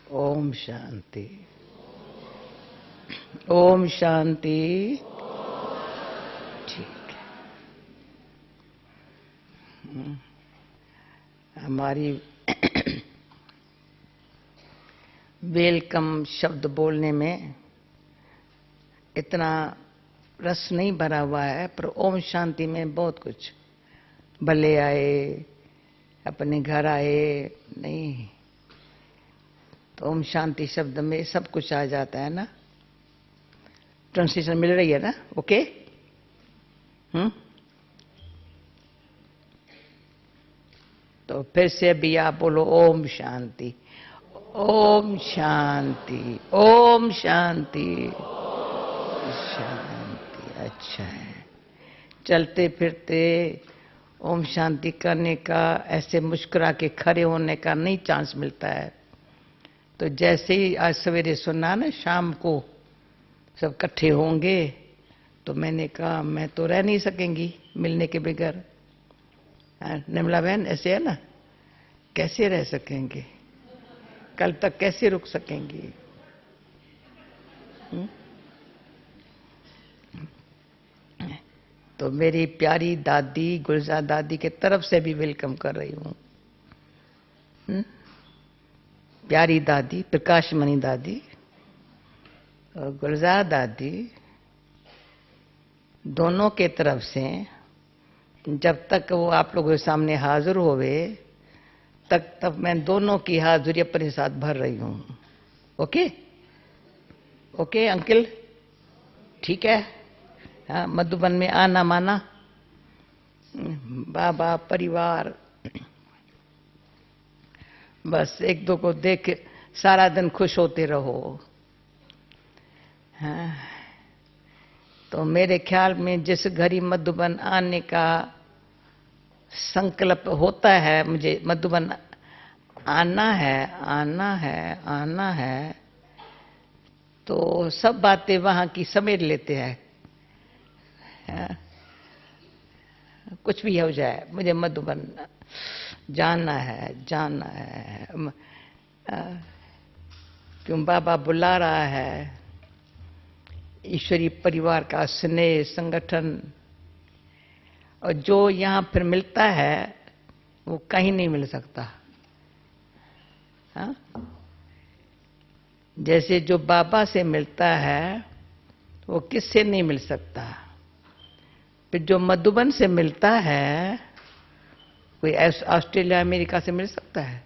ओम शांति। ओम शांति। ठीक है। हमारी वेलकम शब्द बोलने में इतना रस नहीं भरा हुआ है, पर ओम शांति में बहुत कुछ। भले आए, अपने घर आए, नहीं तो ओम शांति शब्द में सब कुछ आ जाता है ना। ट्रांसलेशन मिल रही है ना? ओके। तो फिर से भी आप बोलो ओम शांति, ओम शांति, ओम शांति, शांति। अच्छा है। चलते फिरते ओम शांति करने का, ऐसे मुस्कुरा के खड़े होने का नहीं चांस मिलता है। तो जैसे ही आज सवेरे सुना ना, शाम को सब इकट्ठे होंगे, तो मैंने कहा मैं तो रह नहीं सकेंगी मिलने के बगैर। निर्मला बहन, ऐसे है ना, कैसे रह सकेंगे? कल तक कैसे रुक सकेंगी? तो मेरी प्यारी दादी गुलजार दादी के तरफ से भी वेलकम कर रही हूँ। प्यारी दादी प्रकाशमणि दादी और गुलजार दादी, दोनों के तरफ से जब तक वो आप लोगों के सामने हाजिर होवे तब मैं दोनों की हाजिरी अपने साथ भर रही हूँ। ओके ओके अंकल, ठीक है। हाँ, मधुबन में आना माना, बाबा परिवार, बस एक दो को देख सारा दिन खुश होते रहो। हाँ, तो मेरे ख्याल में जिस घड़ी मधुबन आने का संकल्प होता है, मुझे मधुबन आना है, आना है, आना है, तो सब बातें वहां की समेट लेते हैं। कुछ भी हो जाए, मुझे मधुबन जाना है, जाना है। क्यों बाबा बुला रहा है। ईश्वरीय परिवार का स्नेह, संगठन, और जो यहां फिर मिलता है वो कहीं नहीं मिल सकता। हाँ? जैसे जो बाबा से मिलता है वो किससे नहीं मिल सकता। फिर जो मधुबन से मिलता है, कोई ऑस्ट्रेलिया अमेरिका से मिल सकता है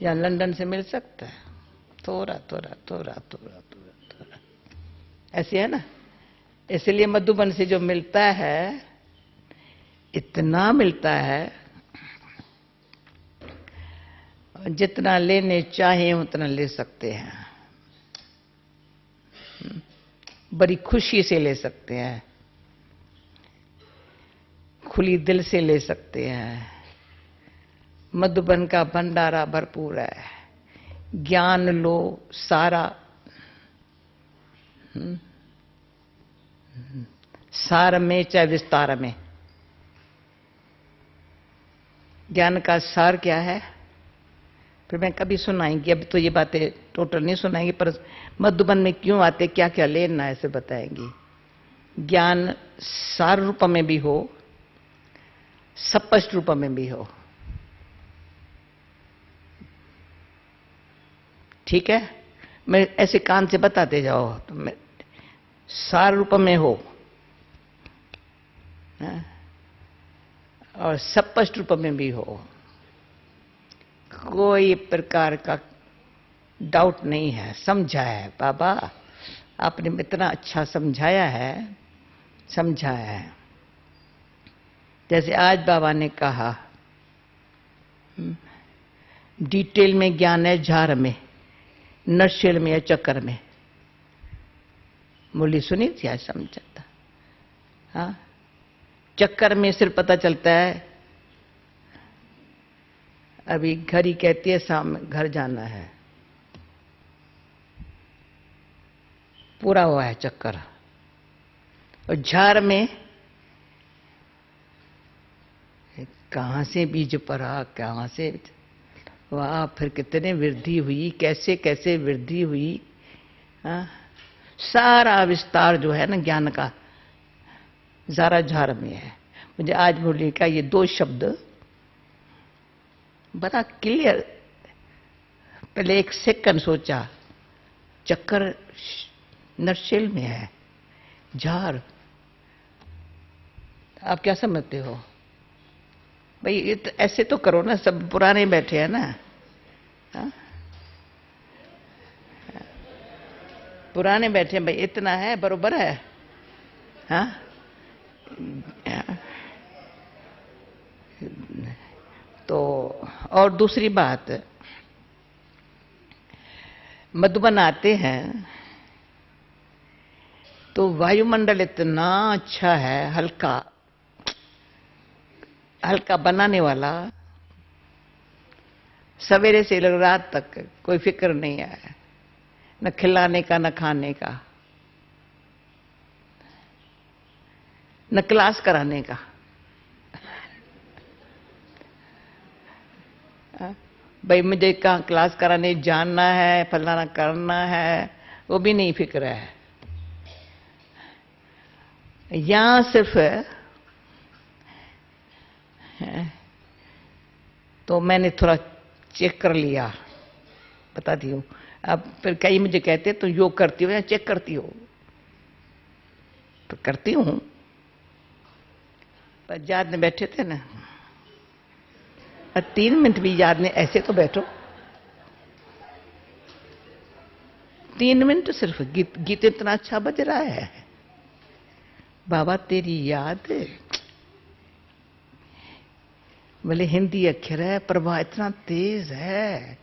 या लंदन से मिल सकता है? थोड़ा थोड़ा थोड़ा थोड़ा थोड़ा थोड़ा, ऐसे है ना। इसलिए मधुबन से जो मिलता है, इतना मिलता है, जितना लेने चाहे उतना ले सकते हैं। बड़ी खुशी से ले सकते हैं, खुली दिल से ले सकते हैं। मधुबन का भंडारा भरपूर है। ज्ञान लो सारा, सार में चाहे विस्तार में। ज्ञान का सार क्या है? फिर मैं कभी सुनाएंगी, अब तो ये बातें टोटल नहीं सुनाएंगी, पर मधुबन में क्यों आते, क्या क्या लेना है, ऐसे बताएंगी। ज्ञान सार रूप में भी हो, स्पष्ट रूप में भी हो। ठीक है, मैं ऐसे कान से बताते जाओ तो मैं सार रूप में हो और स्पष्ट रूप में भी हो। कोई प्रकार का डाउट नहीं है, समझा है। बाबा आपने इतना अच्छा समझाया है, समझाया है। जैसे आज बाबा ने कहा, डिटेल में ज्ञान है झार में, नशेल में या चक्कर में। मुरली सुनी थी आज, समझा था। हाँ, चक्कर में सिर्फ पता चलता है, अभी घर ही कहती है शाम घर जाना है, पूरा हुआ है चक्कर। और झार में कहां से बीज पड़ा, कहां से वाह, फिर कितने वृद्धि हुई, कैसे कैसे वृद्धि हुई। हाँ, सारा विस्तार जो है ना ज्ञान का ज़ारा झार में है। मुझे आज बोलिए का ये 2 शब्द बड़ा क्लियर, पहले 1 सेकंड सोचा, चक्कर नटशेल में है, झार। आप क्या समझते हो भाई? ऐसे तो करो ना, सब पुराने बैठे हैं ना। हाँ? पुराने बैठे हैं भाई, इतना है, बरोबर है। हाँ, तो और दूसरी बात, मधुबन आते हैं तो वायुमंडल इतना अच्छा है, हल्का हल्का बनाने वाला, सवेरे से रात तक कोई फिक्र नहीं है, न खिलाने का न खाने का, न क्लास कराने का। भाई मुझे कहाँ क्लास कराने जानना है, फलाना करना है, वो भी नहीं फिक्र है। यहां सिर्फ तो मैंने थोड़ा चेक कर लिया, बताती हूँ। अब फिर कई मुझे कहते तो योग करती हो या चेक करती हो? तो करती हूँ, पर याद में बैठे थे ना, 3 मिनट भी याद नहीं, ऐसे तो बैठो 3 मिनट तो सिर्फ। गीत इतना अच्छा बज रहा है, बाबा तेरी याद, बोले हिंदी अक्षर है, प्रवाह इतना तेज है,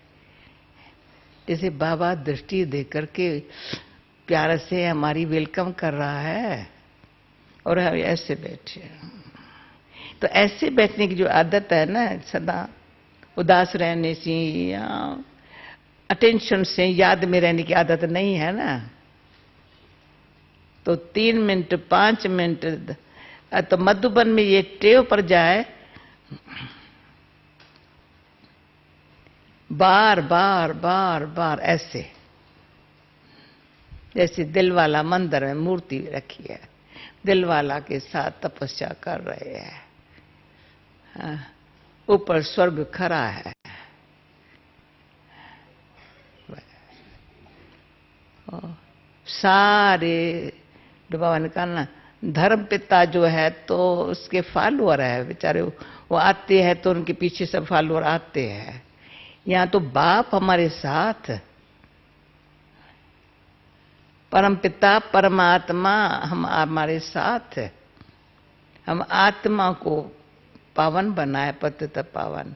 जैसे बाबा दृष्टि दे करके प्यार से हमारी वेलकम कर रहा है, और हम ऐसे बैठे। तो ऐसे बैठने की जो आदत है ना, सदा उदास रहने से या अटेंशन से याद में रहने की आदत नहीं है ना, तो 3 मिनट 5 मिनट तो मधुबन में ये टेव पर जाए, बार बार बार बार ऐसे, जैसे दिलवाला मंदिर में मूर्ति रखी है, दिलवाला के साथ तपस्या कर रहे हैं, ऊपर स्वर्ग खड़ा है। सारे बाबा ने कहा ना, धर्म पिता जो है तो उसके फॉलोअर है बेचारे, वो आते हैं तो उनके पीछे सब फॉलोअर आते हैं। यहाँ तो बाप हमारे साथ, परम पिता परमात्मा हम हमारे साथ, हम आत्मा को पावन बनाए, पतित पावन।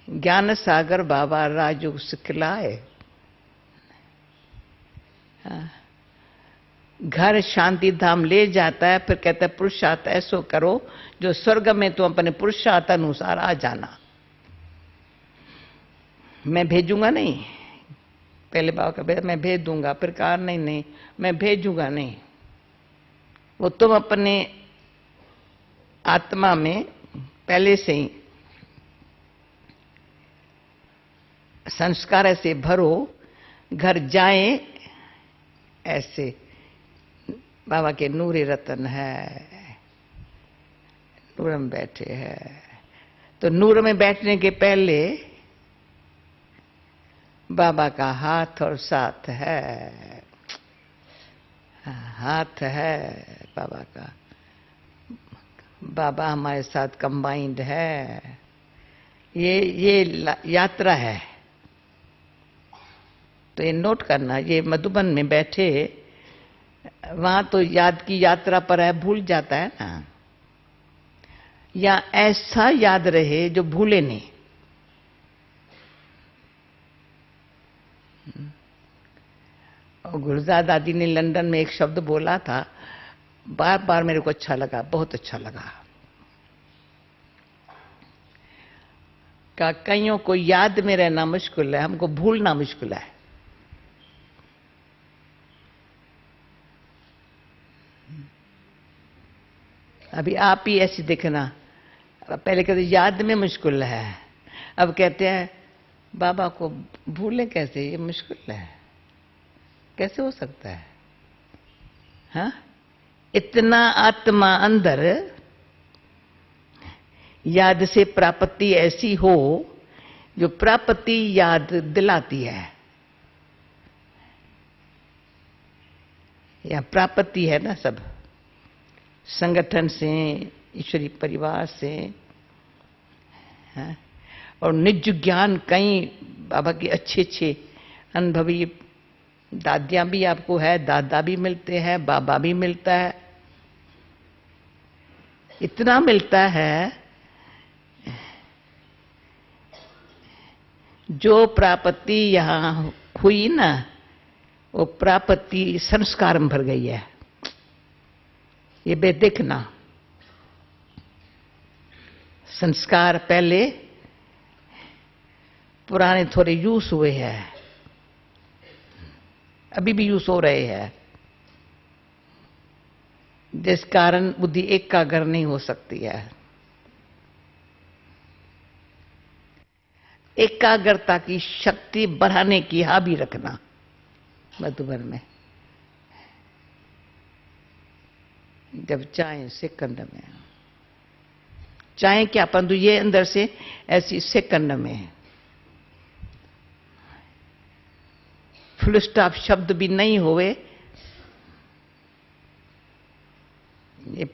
ज्ञान सागर बाबा राजयोग सिखलाए, घर शांति धाम ले जाता है, फिर कहता है पुरुषार्थ ऐसो करो जो स्वर्ग में तुम अपने पुरुषार्थ अनुसार आ जाना। मैं भेजूंगा नहीं, पहले बाबा का मैं भेज दूंगा, फिर कहा नहीं नहीं मैं भेजूंगा नहीं, वो तुम अपने आत्मा में पहले से ही संस्कार ऐसे भरो, घर जाएं ऐसे। बाबा के नूरे रतन है, नूर में बैठे हैं, तो नूर में बैठने के पहले बाबा का हाथ और साथ है, हाथ है बाबा का, बाबा हमारे साथ कंबाइंड है। ये यात्रा है, तो ये नोट करना। ये मधुबन में बैठे, वहां तो याद की यात्रा पर है, भूल जाता है ना, या ऐसा याद रहे जो भूले नहीं। और गुलजार दादी ने लंदन में एक शब्द बोला था, बार बार मेरे को अच्छा लगा, बहुत अच्छा लगा, कईयों को याद में रहना मुश्किल है, हमको भूलना मुश्किल है। अभी आप ही ऐसी देखना, पहले कहते याद में मुश्किल है, अब कहते हैं बाबा को भूलें कैसे, ये मुश्किल है, कैसे हो सकता है? हाँ, इतना आत्मा अंदर, याद से प्राप्ति ऐसी हो जो प्राप्ति याद दिलाती है। या प्राप्ति है ना, सब संगठन से, ईश्वरीय परिवार से, हाँ? और निज ज्ञान, कई बाबा के अच्छे अच्छे अनुभवी दादियां भी आपको है, दादा भी मिलते हैं, बाबा भी मिलता है, इतना मिलता है। जो प्राप्ति यहां हुई ना, वो प्राप्ति संस्कार में भर गई है। ये देखना, संस्कार पहले पुराने थोड़े यूज हुए हैं, अभी भी यूज हो रहे हैं, जिस कारण बुद्धि एकाग्र नहीं हो सकती है। एकाग्रता की शक्ति बढ़ाने की हावी रखना मधुबन में। जब चाहे सेकंड में, चाहे क्या, परंतु ये अंदर से ऐसी सेकंड में है। फुल स्टॉप शब्द भी नहीं होवे, ये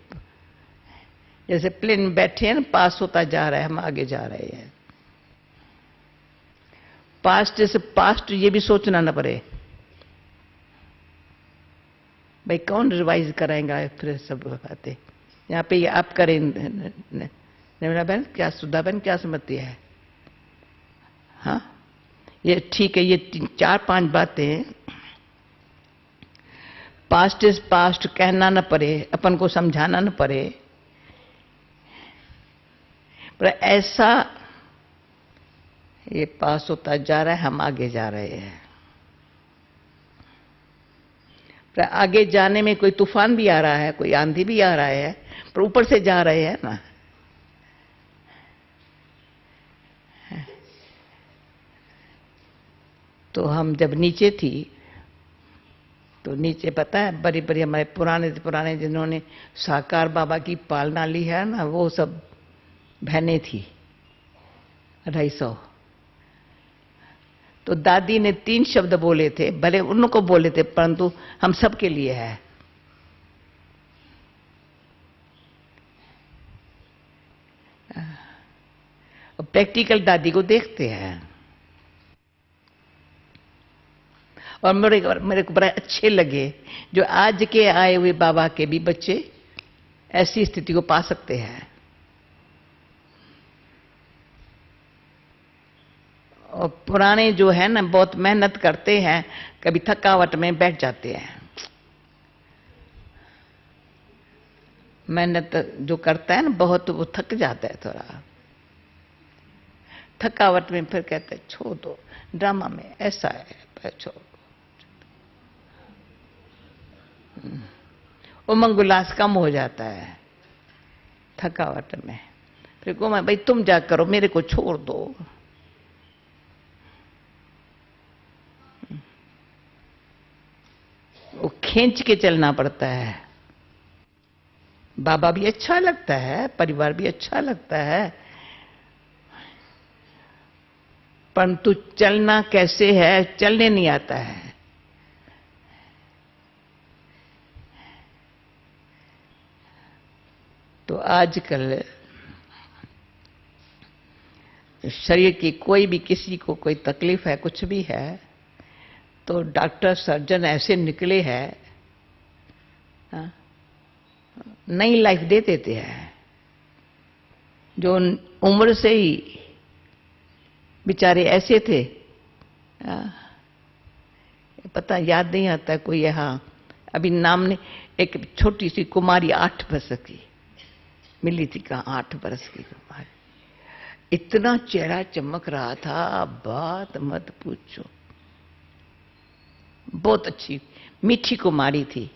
जैसे प्लेन में बैठे हैं ना, पास होता जा रहा है, हम आगे जा रहे हैं। पास्ट से पास्ट ये भी सोचना न पड़े, भाई कौन रिवाइज कराएगा, फिर सब बातें यहाँ पे आप करें। निर्मला बहन क्या, सुधा बहन क्या समझती है? हाँ, ये ठीक है। ये 4-5 बातें पास्ट इज पास्ट कहना न पड़े, अपन को समझाना न पड़े, पर ऐसा ये पास होता जा रहा है, हम आगे जा रहे हैं। पर आगे जाने में कोई तूफान भी आ रहा है, कोई आंधी भी आ रहा है, पर ऊपर से जा रहे हैं ना। तो हम जब नीचे थी, तो नीचे पता है बड़ी बड़ी हमारे पुराने जिन्होंने साकार बाबा की पालना ली है ना, वो सब बहनें थी 250। तो दादी ने 3 शब्द बोले थे, भले उनको बोले थे, परंतु हम सबके लिए है। प्रैक्टिकल दादी को देखते हैं, और मेरे को बड़ा अच्छे लगे जो आज के आए हुए बाबा के भी बच्चे ऐसी स्थिति को पा सकते हैं। और पुराने जो है ना, बहुत मेहनत करते हैं, कभी थकावट में बैठ जाते हैं। मेहनत जो करता है ना बहुत, वो थक जाता है थोड़ा, थकावट में फिर कहते हैं छोड़ दो, ड्रामा में ऐसा है, छोड़ दो। उमंग उल्लास कम हो जाता है थकावट में। फिर को मैं, भाई तुम जा करो, मेरे को छोड़ दो। वो खींच के चलना पड़ता है। बाबा भी अच्छा लगता है, परिवार भी अच्छा लगता है, परंतु चलना कैसे है, चलने नहीं आता है। तो आजकल शरीर की कोई भी, किसी को कोई तकलीफ है, कुछ भी है, तो डॉक्टर सर्जन ऐसे निकले हैं, नई लाइफ दे देते हैं। जो उम्र से ही बेचारे ऐसे थे, पता याद नहीं आता कोई, यहाँ अभी नाम ने, एक छोटी सी कुमारी 8 वर्ष की मिली थी, कहाँ 8 वर्ष की कुमारी, इतना चेहरा चमक रहा था, बात मत पूछो। बहुत अच्छी मीठी कुमारी थी,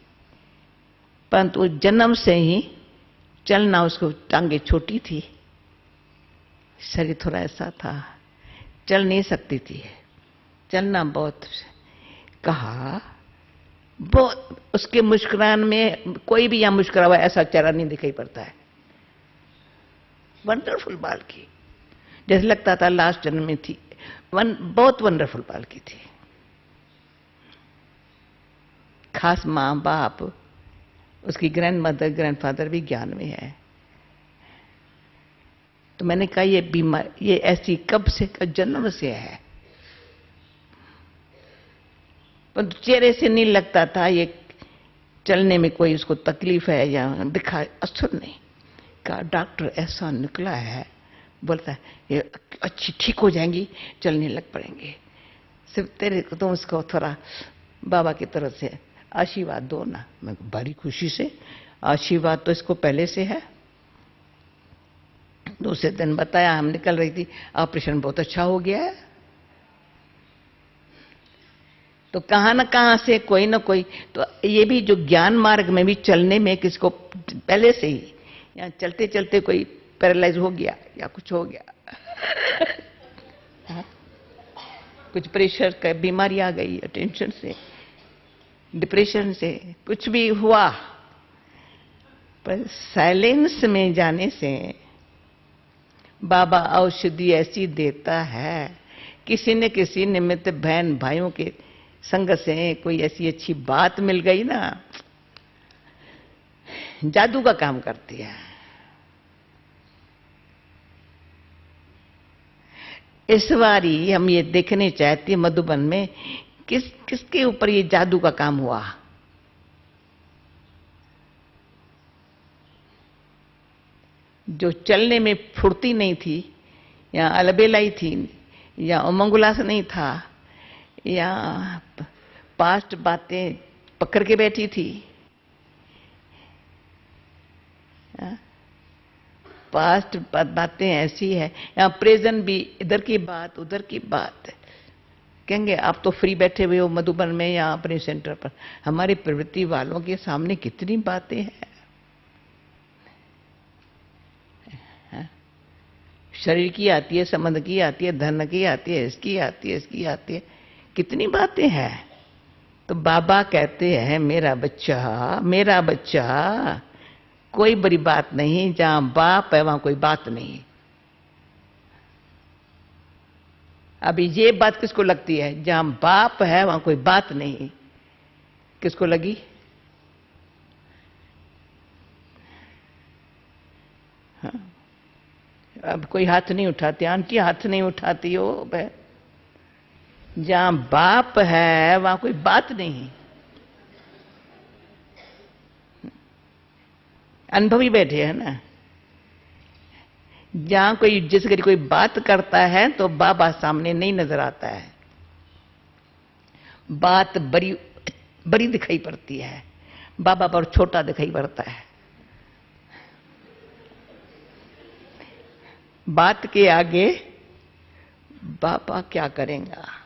परंतु जन्म से ही चलना, उसको टांगे छोटी थी, शरीर थोड़ा ऐसा था, चल नहीं सकती थी, चलना बहुत। कहा बहुत, उसके मुस्कुरान में कोई भी यहां मुस्कुरा हुआ ऐसा चेहरा नहीं दिखाई पड़ता है। वंडरफुल बाल की, जैसे लगता था लास्ट जन्म में थी। बहुत वंडरफुल बाल की थी। खास मां बाप, उसकी ग्रैंड मदर ग्रैंडफादर भी ज्ञान में है। तो मैंने कहा ये बीमार, ये ऐसी कब से, जन्म से है। पर चेहरे से नहीं लगता था ये चलने में कोई उसको तकलीफ है या दिखा, असर नहीं। कहा डॉक्टर ऐसा निकला है, बोलता है ये अच्छी ठीक हो जाएंगी, चलने लग पड़ेंगे। सिर्फ तेरे को तुम उसको थोड़ा बाबा की तरफ से आशीर्वाद दो ना। मैं बड़ी खुशी से, आशीर्वाद तो इसको पहले से है। दूसरे दिन बताया, हम निकल रही थी, ऑपरेशन बहुत अच्छा हो गया है। तो कहां ना कहां से कोई ना कोई, तो ये भी जो ज्ञान मार्ग में भी चलने में किसको पहले से ही या चलते चलते कोई पैरालाइज हो गया या कुछ हो गया कुछ प्रेशर का बीमारी आ गई, टेंशन से, डिप्रेशन से, कुछ भी हुआ। पर साइलेंस में जाने से बाबा औषधि ऐसी देता है, किसी न किसी निमित्त बहन भाइयों के संग से कोई ऐसी अच्छी बात मिल गई ना, जादू का काम करती है। इस बारी हम ये देखने चाहते हैं मधुबन में किसके ऊपर ये जादू का काम हुआ। जो चलने में फुर्ती नहीं थी, या अलबेलाई थी, या उमंग नहीं था, या पास्ट बातें पकड़ के बैठी थी, पास्ट बातें ऐसी है, या प्रेजेंट भी इधर की बात उधर की बात। कहेंगे आप तो फ्री बैठे हुए हो मधुबन में या अपने सेंटर पर, हमारी प्रवृत्ति वालों के सामने कितनी बातें हैं। शरीर की आती है, संबंध की आती है, धन की आती है, इसकी आती है, इसकी आती है, कितनी बातें हैं। तो बाबा कहते हैं मेरा बच्चा, कोई बड़ी बात नहीं, जहां बाप है वहां कोई बात नहीं। अभी ये बात किसको लगती है, जहां बाप है वहां कोई बात नहीं, किसको लगी? हाँ? अब कोई हाथ नहीं उठाती, आंटी हाथ नहीं उठाती हो। जहां बाप है वहां कोई बात नहीं। अनुभवी बैठे हैं ना। जहां कोई जिस घड़ी कोई बात करता है तो बाबा सामने नहीं नजर आता है, बात बड़ी बड़ी दिखाई पड़ती है, बाबा पर छोटा दिखाई पड़ता है। बात के आगे बाबा क्या करेगा।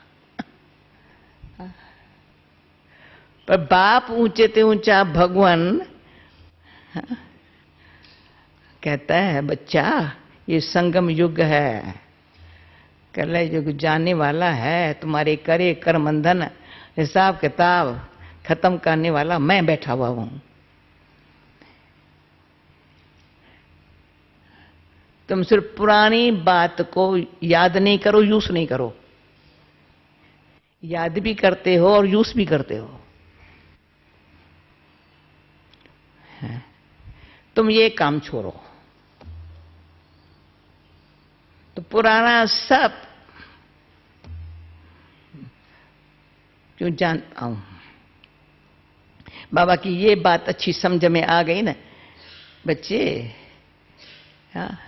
पर बाप ऊंचे ते ऊंचा भगवान कहता है बच्चा ये संगम युग है, कलय युग जाने वाला है, तुम्हारे करे कर्म बंधन हिसाब किताब खत्म करने वाला मैं बैठा हुआ हूं। तुम सिर्फ पुरानी बात को याद नहीं करो, यूज नहीं करो। याद भी करते हो और यूज भी करते हो। तुम ये काम छोड़ो। तो पुराना सब क्यों जानता हूं। बाबा की ये बात अच्छी समझ में आ गई ना बच्चे। हाँ,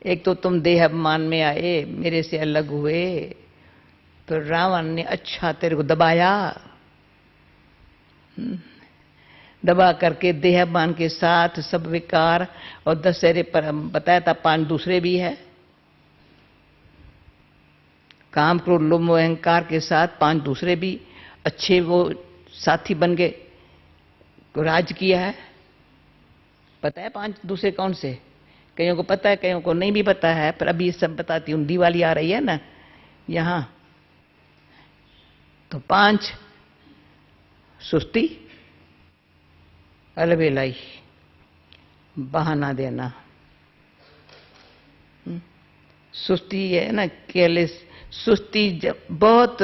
एक तो तुम देह अभिमान में आए, मेरे से अलग हुए, तो रावण ने अच्छा तेरे को दबाया, दबा करके देह अभिमान के साथ सब विकार, और दशहरे पर बताया था 5 दूसरे भी है, काम क्रोध लोभ मोह अहंकार के साथ 5 दूसरे भी अच्छे वो साथी बन गए, राज किया है। पता है 5 दूसरे कौन से? कईयों को पता है, कईयों को नहीं भी पता है, पर अभी सब बताती हूँ। दिवाली आ रही है ना यहां, तो 5 सुस्ती, अलबेलाई, बहाना देना। सुस्ती है ना, केयरलेस सुस्ती, जब बहुत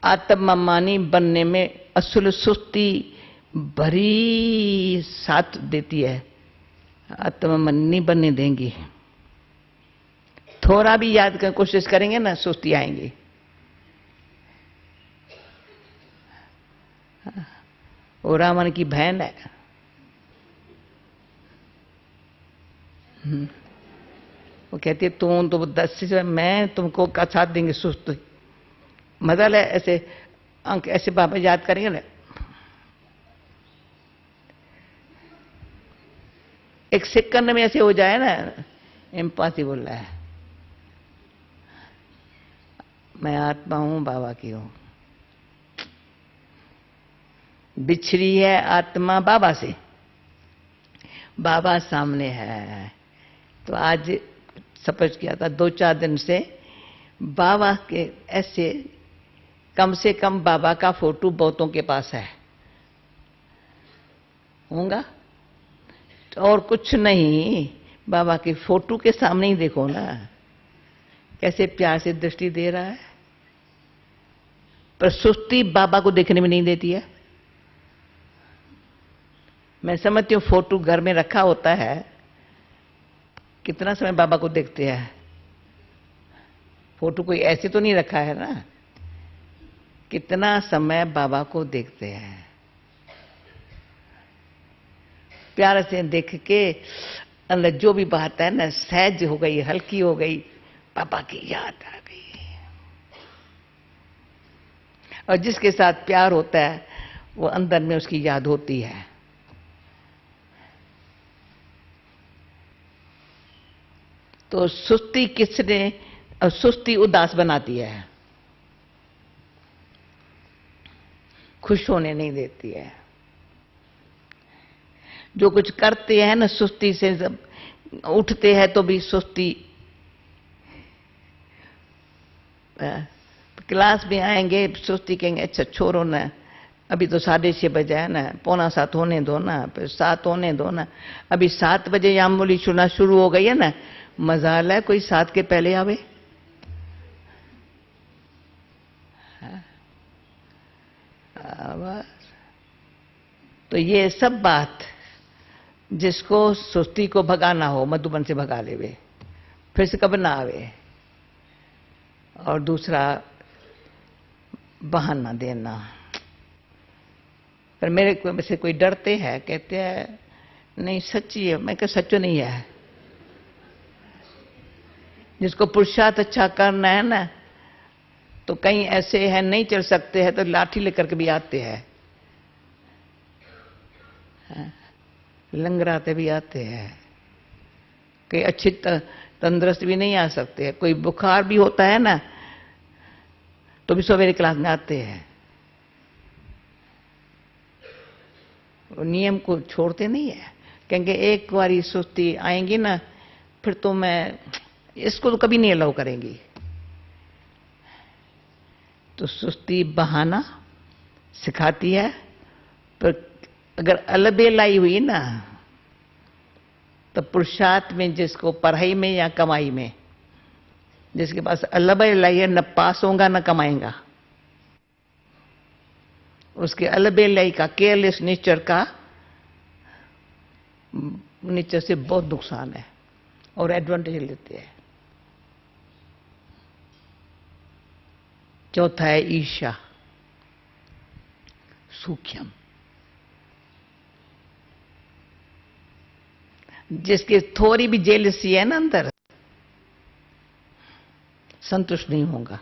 आत्ममानी बनने में असल सुस्ती भरी साथ देती है, आत्ममानी नहीं बनने देंगी। थोड़ा भी याद कर कोशिश करेंगे ना, सुस्ती आएंगी। वो रावण की बहन है, वो कहती है तुम तो 10 से मैं तुमको का साथ देंगे सुस्त। मजा है ऐसे अंक, ऐसे बाबा याद करेंगे ना, एक सेकंड में ऐसे हो जाए ना, इम्पॉसिबल है। मैं आत्मा हूं, बाबा की हूं। बिछड़ी है आत्मा बाबा से, बाबा सामने है। तो आज सपच किया था 2-4 दिन से, बाबा के ऐसे कम से कम बाबा का फोटो बहुतों के पास है, होगा और कुछ नहीं, बाबा की फोटो के सामने ही देखो ना, कैसे प्यार से दृष्टि दे रहा है। पर सुस्ती बाबा को देखने में नहीं देती है। मैं समझती हूँ फोटो घर में रखा होता है, कितना समय बाबा को देखते हैं। फोटो कोई ऐसे तो नहीं रखा है ना, कितना समय बाबा को देखते हैं। प्यार से देख के अंदर जो भी बात है ना, सहज हो गई, हल्की हो गई, पापा की याद आ गई। और जिसके साथ प्यार होता है वो अंदर में उसकी याद होती है। तो सुस्ती किसने, सुस्ती उदास बनाती है, खुश होने नहीं देती है। जो कुछ करते हैं ना सुस्ती से, जब उठते हैं तो भी सुस्ती, क्लास में आएंगे सुस्ती, कहेंगे अच्छा छोड़ो ना, अभी तो 6:30 बजे है ना, 6:45 होने दो ना, फिर 7 होने दो ना। अभी 7 बजे याम बोली सुना शुरू हो गई है ना, मजा आ रहा है, कोई 7 के पहले आवे। तो ये सब बात, जिसको सुस्ती को भगाना हो, मधुबन से भगा लेवे, फिर से कब ना आवे। और दूसरा बहाना देना। पर मेरे से कोई डरते हैं, कहते हैं नहीं सच्ची है। मैं कह सच्चो नहीं है। जिसको पुरुषार्थ अच्छा करना है ना, तो कहीं ऐसे हैं नहीं चल सकते हैं तो लाठी लेकर के भी आते हैं, लंगड़ाते भी आते हैं। कई अच्छी तंदुरुस्त भी नहीं आ सकते हैं, कोई बुखार भी होता है ना तो भी सवेरे क्लास में आते हैं। वो नियम को छोड़ते नहीं है, कहेंगे एक बारी सुस्ती आएंगी ना फिर तो मैं इसको तो कभी नहीं अलाउ करेंगी। तो सुस्ती बहाना सिखाती है। पर अगर अलबेलाई हुई ना, तो पुरुषार्थ में, जिसको पढ़ाई में या कमाई में, जिसके पास अलबेलाई है, न पास होगा न कमाएगा। उसके अलबेलाई का, केयरलेस नेचर का, नेचर से बहुत नुकसान है और एडवांटेज लेते हैं। चौथा है ईर्ष्या, सूक्ष्म, जिसके थोड़ी भी जेलसी है ना अंदर, संतुष्ट नहीं होगा।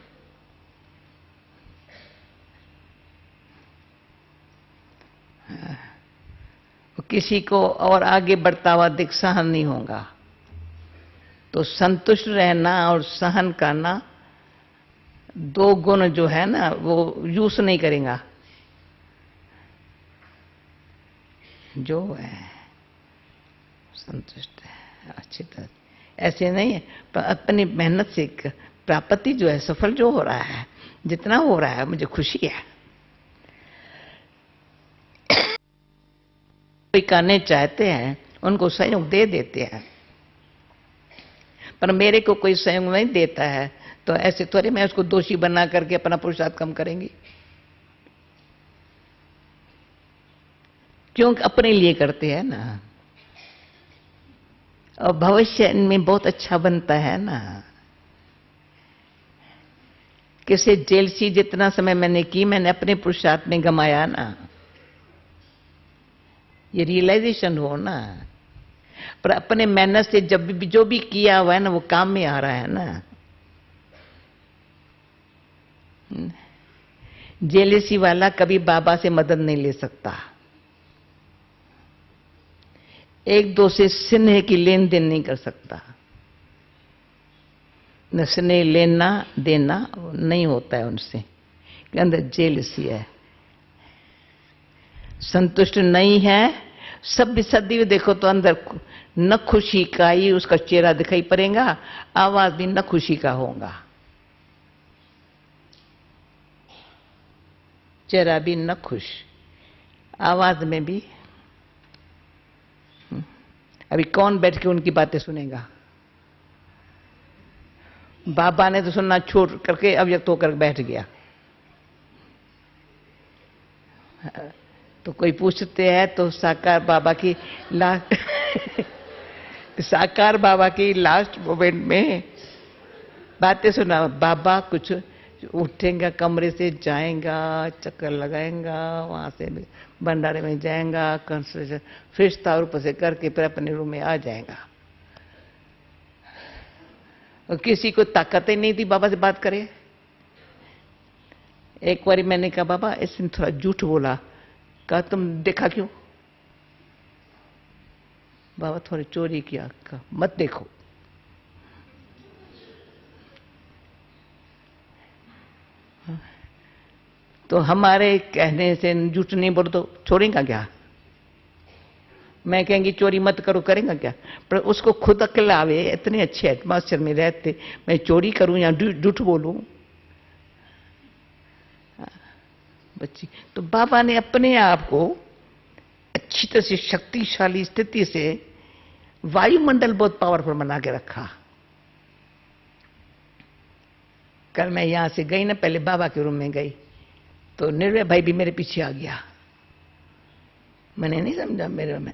किसी को और आगे बढ़ता हुआ दिख सहन नहीं होगा। तो संतुष्ट रहना और सहन करना, 2 गुण जो है ना वो यूज नहीं करेगा। जो है संतुष्ट है अच्छी तरह। ऐसे नहीं है, पर अपनी मेहनत से प्राप्ति जो है, सफल जो हो रहा है, जितना हो रहा है मुझे खुशी है। कोई करने चाहते हैं उनको सहयोग दे देते हैं, पर मेरे को कोई सहयोग नहीं देता है तो ऐसे थोड़ी मैं उसको दोषी बना करके अपना पुरुषार्थ कम करेंगी। क्योंकि अपने लिए करते हैं ना, और भविष्य में बहुत अच्छा बनता है ना। किसी जेलसी जितना समय मैंने की, मैंने अपने पुरुषार्थ में गमाया ना, ये रियलाइजेशन हो ना। पर अपने मेहनत से जब भी जो भी किया हुआ है ना, वो काम में आ रहा है ना। जेलसी वाला कभी बाबा से मदद नहीं ले सकता, एक दो से स्नेह की लेन देन नहीं कर सकता। न स्नेह लेना देना नहीं होता है उनसे, कि अंदर जेलसी है, संतुष्ट नहीं है। सब सदैव देखो तो अंदर न खुशी का ही उसका चेहरा दिखाई पड़ेगा, आवाज भी न खुशी का होगा, चेहरा भी न खुश, आवाज में भी। अभी कौन बैठ के उनकी बातें सुनेगा? बाबा ने तो सुनना छोड़ करके अव्यक्त होकर बैठ गया। तो कोई पूछते हैं तो साकार बाबा की साकार बाबा की लास्ट मोमेंट में बातें सुना। बाबा कुछ उठेगा, कमरे से जाएगा, चक्कर लगाएगा, वहां से भंडारे में जाएगा, कंसंट्रेशन फिर तारूप से करके फिर अपने रूम में आ जाएगा। और किसी को ताकत ही नहीं थी बाबा से बात करे। एक बार मैंने कहा बाबा इसने थोड़ा झूठ बोला। कहा तुम देखा क्यों? बाबा थोड़ी चोरी किया। कहा मत देखो। तो हमारे कहने से झूठ नहीं बोलो तो छोड़ेगा क्या? मैं कहेंगी चोरी मत करो, करेगा क्या? पर उसको खुद अकल आवे, इतने अच्छे एटमॉस्फेयर में रहते, मैं चोरी करूं या झूठ बोलूं? बच्ची तो बाबा ने अपने आप को अच्छी तरह से शक्तिशाली स्थिति से वायुमंडल बहुत पावरफुल बना के रखा। कल मैं यहां से गई ना, पहले बाबा के रूम में गई तो निर्भय भाई भी मेरे पीछे आ गया। मैंने नहीं समझा मेरे में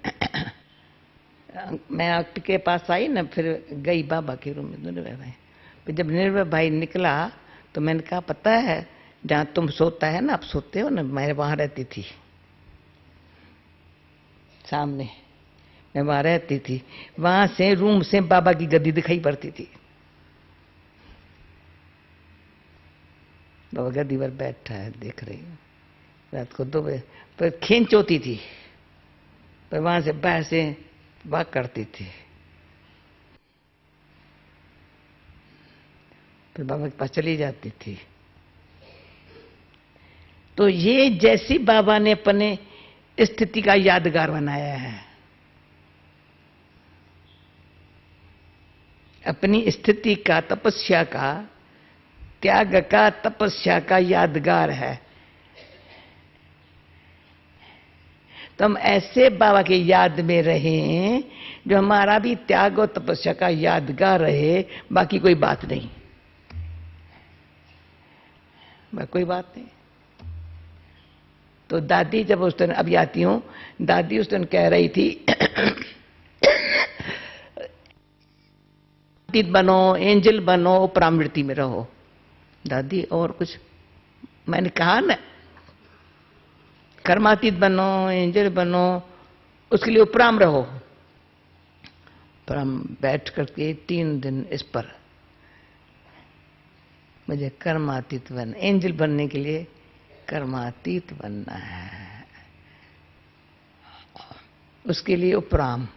मैं आपके पास आई ना, फिर गई बाबा के रूम में निर्भय भाई। फिर जब निर्भय भाई निकला तो मैंने कहा पता है जहां तुम सोता है ना, आप सोते हो ना, मैं वहां रहती थी सामने, मैं वहां रहती थी। वहां से रूम से बाबा की गद्दी दिखाई पड़ती थी। बाबा गद्दी पर बैठा है, देख रही हूँ। रात को 2 बजे पर खींच होती थी, पर वहां से बाहर से बात करती थी। फिर बाबा के पास चली जाती थी। तो ये जैसी बाबा ने अपने स्थिति का यादगार बनाया है, अपनी स्थिति का, तपस्या का, त्याग का, तपस्या का यादगार है। तो हम ऐसे बाबा की याद में रहें जो हमारा भी त्याग और तपस्या का यादगार रहे, बाकी कोई बात नहीं, कोई बात नहीं। तो दादी जब उस दिन, अभी आती हूं, दादी उस दिन कह रही थी बनो, एंजल बनो, उपरामृति में रहो। दादी और कुछ? मैंने कहा ना कर्मातीत बनो, एंजल बनो, उसके लिए उपराम रहो। पर हम बैठ करके 3 दिन इस पर, मुझे कर्मातीत बनना, एंजल बनने के लिए कर्मातीत बनना है, उसके लिए उपराम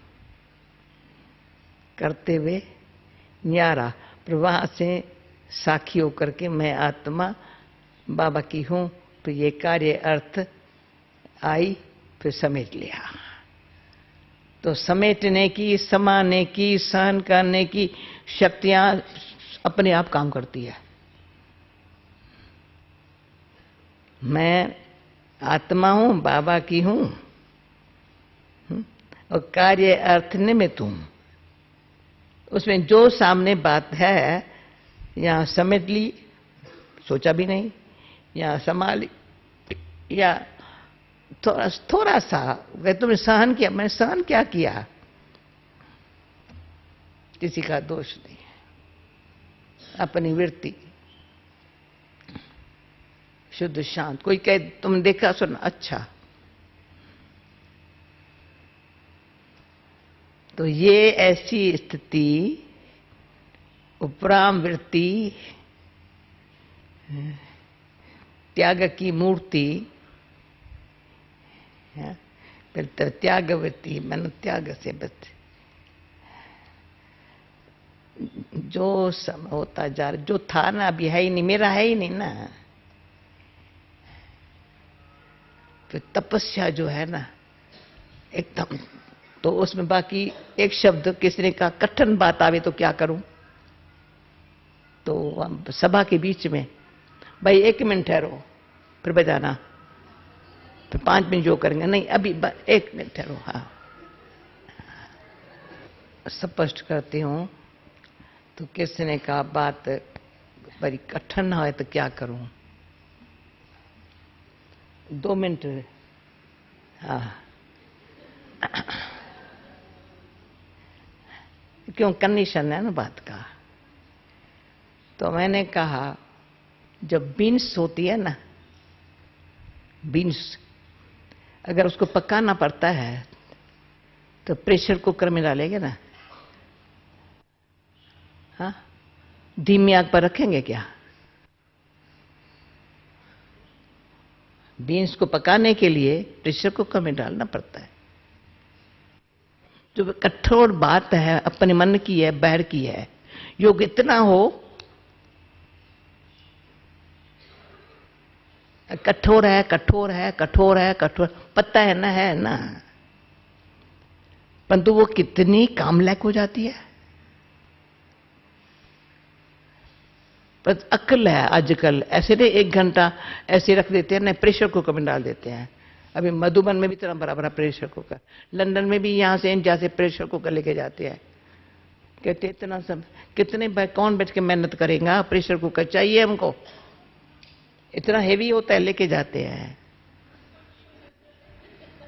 करते हुए न्यारा प्रवाह से साखी होकर के मैं आत्मा बाबा की हूं, तो ये कार्य अर्थ आई, फिर समझ लिया। तो समेटने की, समाने की, सहन करने की शक्तियां अपने आप काम करती है। मैं आत्मा हूं, बाबा की हूं, और कार्य अर्थ निमित्त हूं। उसमें जो सामने बात है यहां समेट ली, सोचा भी नहीं, या संभाली, या थोड़ा सा तुमने सहन किया। मैंने सहन क्या किया? किसी का दोष नहीं है, अपनी वृत्ति शुद्ध शांत। कोई कहे तुम देखा सुना, अच्छा, तो ये ऐसी स्थिति, उपराम वृत्ति, त्याग की मूर्ति, फिर त्यागवती, मन त्याग से बच। जो समय होता जा रहा, जो था ना अभी है ही नहीं, मेरा है ही नहीं ना। फिर तपस्या जो है ना एकदम, तो उसमें बाकी एक शब्द किसी ने कहा कठिन बात आवे तो क्या करूं, तो हम सभा के बीच में, भाई 1 मिनट ठहरो फिर बजाना, फिर 5 मिनट जो करेंगे, नहीं अभी 1 मिनट ठहरो। हाँ, स्पष्ट करती हूं। तो किसी ने कहा बात बड़ी कठिन है तो क्या करूं, 2 मिनट। हाँ, क्यों, कंडीशन है ना बात का। तो मैंने कहा जब बीन्स होती है ना, बीन्स अगर उसको पकाना पड़ता है तो प्रेशर कुकर में डालेंगे ना, हाँ, धीमी आग पर रखेंगे क्या? बीन्स को पकाने के लिए प्रेशर कुकर में डालना पड़ता है। जो कठोर बात है, अपने मन की है, बैर की है, योग इतना हो, कठोर है, कठोर है, कठोर है, कठोर, पता है ना, परंतु वो कितनी कामलायक हो जाती है। पर अक्ल है आजकल, ऐसे नहीं 1 घंटा ऐसे रख देते हैं ना, प्रेशर कुकर में डाल देते हैं। अभी मधुबन में भी इतना बड़ा बड़ा प्रेशर कुकर, लंदन में भी यहां से इंडिया से प्रेशर कुकर लेके जाते हैं। कहते इतना सब कितने कौन बैठ के मेहनत करेगा, प्रेशर कुकर चाहिए हमको, इतना हेवी होता है, लेके जाते हैं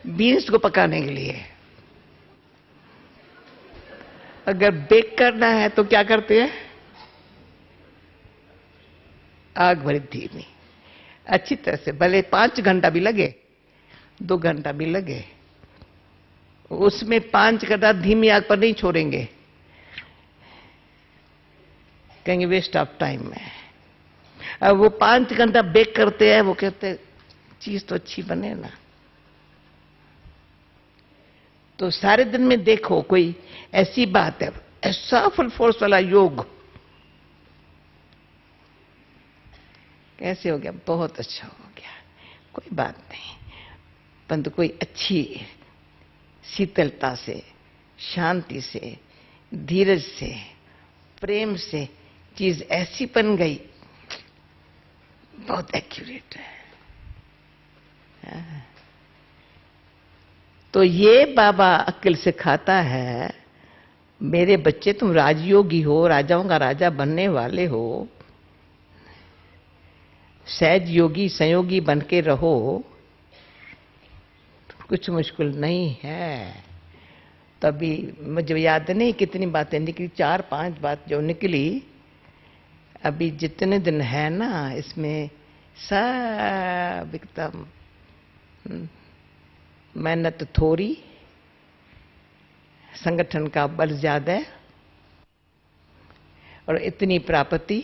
बीन्स को पकाने के लिए। अगर बेक करना है तो क्या करते हैं, आग भरी धीमी, अच्छी तरह से, भले 5 घंटा भी लगे, 2 घंटा भी लगे, उसमें 5 घंटा धीमी आग पर नहीं छोड़ेंगे, कहेंगे वेस्ट ऑफ टाइम है। अब वो 5 घंटा बेक करते हैं, वो कहते हैं चीज तो अच्छी बने ना। तो सारे दिन में देखो कोई ऐसी बात है, ऐसा फुल फोर्स वाला योग कैसे हो गया, बहुत अच्छा हो गया, कोई बात नहीं, परंतु कोई अच्छी शीतलता से, शांति से, धीरज से, प्रेम से चीज ऐसी बन गई, बहुत एक्यूरेट है। तो ये बाबा अक्ल सिखाता है, मेरे बच्चे तुम राजयोगी हो, राजाओं का राजा बनने वाले हो, सहज योगी संयोगी बन के रहो, कुछ मुश्किल नहीं है। तभी मुझे याद नहीं कितनी बातें निकली, 4-5 बात जो निकली, अभी जितने दिन है ना इसमें सब एकदम मेहनत थोड़ी, संगठन का बल ज्यादा, और इतनी प्राप्ति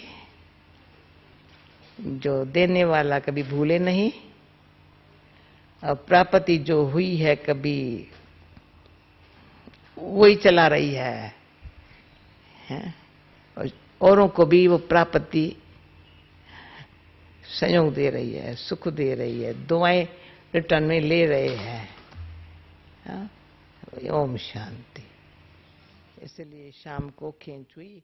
जो देने वाला कभी भूले नहीं, और प्राप्ति जो हुई है कभी वही चला रही है, और औरों को भी वो प्राप्ति संयोग दे रही है, सुख दे रही है, दुआएं रिटर्न में ले रहे हैं। ओम शांति। इसलिए शाम को खींच हुई।